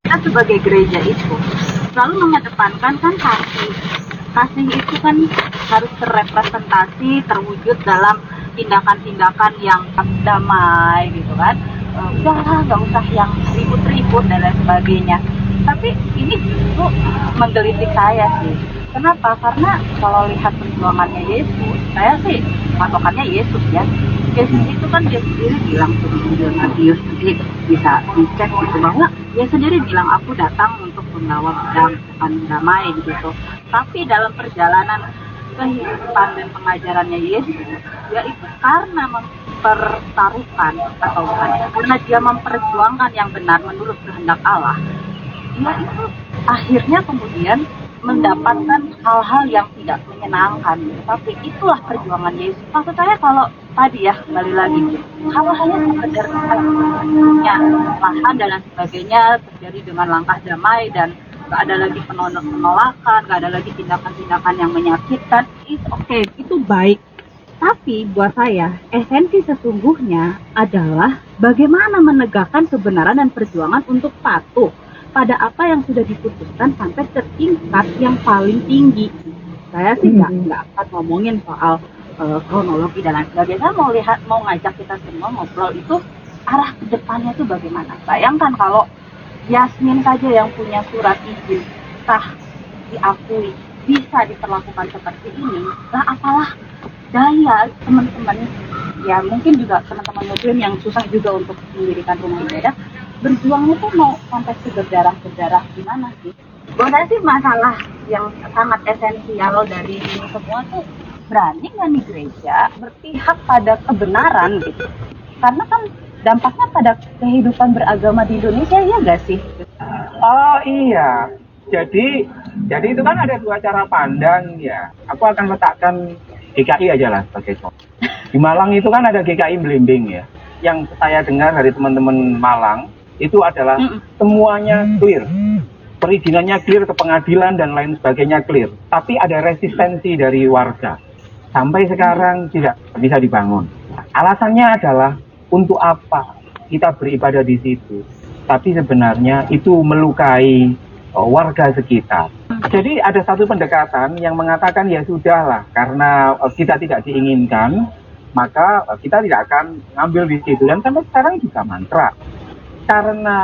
kita sebagai gereja itu selalu mengedepankan kan kasih. Kasih itu kan harus terrepresentasi, terwujud dalam tindakan-tindakan yang damai gitu kan. Udahlah, nggak usah yang ribut-ribut dan lain sebagainya. Tapi ini justru menggelitik saya sih. Kenapa? Karena kalau lihat perjuangannya Yesus, saya sih patokannya Yesus ya. Yesus itu kan dia sendiri bilang tuh di Matius, nanti bisa dicek gitu bahwa dia sendiri bilang aku datang untuk membawa pedang bukan damai gitu. Tapi dalam perjalanan kehidupan dan pengajarannya Yesus, yaitu karena mempertaruhkan atau bukan ya, karena dia memperjuangkan yang benar menurut kehendak Allah, dia itu akhirnya kemudian mendapatkan hal-hal yang tidak menyenangkan. Tapi itulah perjuangan Yesus. Maksud saya kalau tadi ya, kembali lagi, kalau hanya sekedar punya lahan dan lain sebagainya terjadi dengan langkah damai dan nggak ada lagi penolakan, nggak ada lagi tindakan-tindakan yang menyakitkan, itu oke, itu baik. Tapi buat saya, esensi sesungguhnya adalah bagaimana menegakkan kebenaran dan perjuangan untuk patuh pada apa yang sudah diputuskan sampai ke tingkat yang paling tinggi. Saya sih nggak akan ngomongin soal kronologi dan lain sebagainya. Saya mau ngajak kita semua ngobrol itu arah ke depannya itu bagaimana. Bayangkan kalau Yasmin saja yang punya surat izin sah diakui bisa diperlakukan seperti ini, lah apalah daya teman-teman, ya mungkin juga teman-teman muslim yang susah juga untuk mendirikan rumah ibadah, berjuangnya tuh mau sampai berdarah gimana sih? Buat saya sih masalah yang sangat esensial dari ini semua tuh, berani nggak nih gereja berpihak pada kebenaran gitu? Karena kan dampaknya pada kehidupan beragama di Indonesia, ya nggak sih? Oh iya, jadi itu kan ada dua cara pandang ya. Aku akan letakkan GKI aja lah sebagai contoh. Di Malang itu kan ada GKI Belimbing ya. Yang saya dengar dari teman-teman Malang itu adalah semuanya clear. Perizinannya clear, ke pengadilan dan lain sebagainya clear. Tapi ada resistensi dari warga. Sampai sekarang tidak bisa dibangun. Alasannya adalah untuk apa kita beribadah di situ? Tapi sebenarnya itu melukai warga sekitar. Jadi ada satu pendekatan yang mengatakan ya sudahlah, karena kita tidak diinginkan, maka kita tidak akan ngambil di situ. Dan sampai sekarang juga mantra. Karena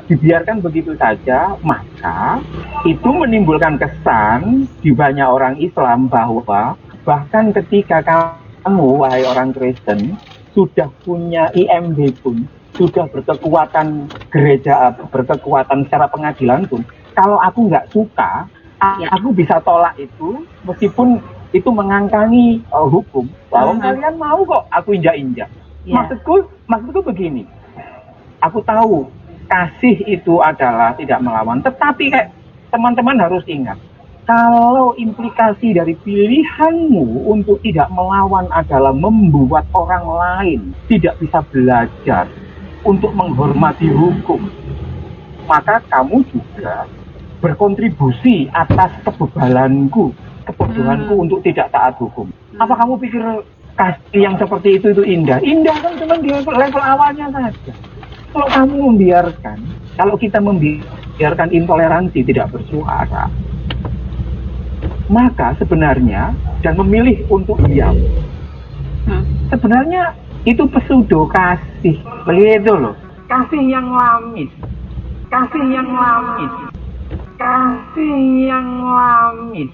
dibiarkan begitu saja, maka itu menimbulkan kesan di banyak orang Islam bahwa bahkan ketika kamu, wahai orang Kristen, sudah punya IMB pun, sudah berkekuatan gereja, berkekuatan secara pengadilan pun, kalau aku nggak suka, aku bisa tolak itu, meskipun itu mengangkangi hukum. Bahwa kalian mau kok aku injak-injak. Maksudku begini, aku tahu kasih itu adalah tidak melawan, tetapi kayak teman-teman harus ingat, kalau implikasi dari pilihanmu untuk tidak melawan adalah membuat orang lain tidak bisa belajar untuk menghormati hukum, maka kamu juga berkontribusi atas kebodohanku untuk tidak taat hukum. Apa kamu pikir kasih yang seperti itu indah? Indah kan cuma di level awalnya saja. Kalau kamu membiarkan, kalau kita membiarkan intoleransi tidak bersuara, maka sebenarnya dan memilih untuk diam, sebenarnya itu pseudo kasih, begitu loh. Kasih yang lamis, kasih yang lamis, kasih yang lamis.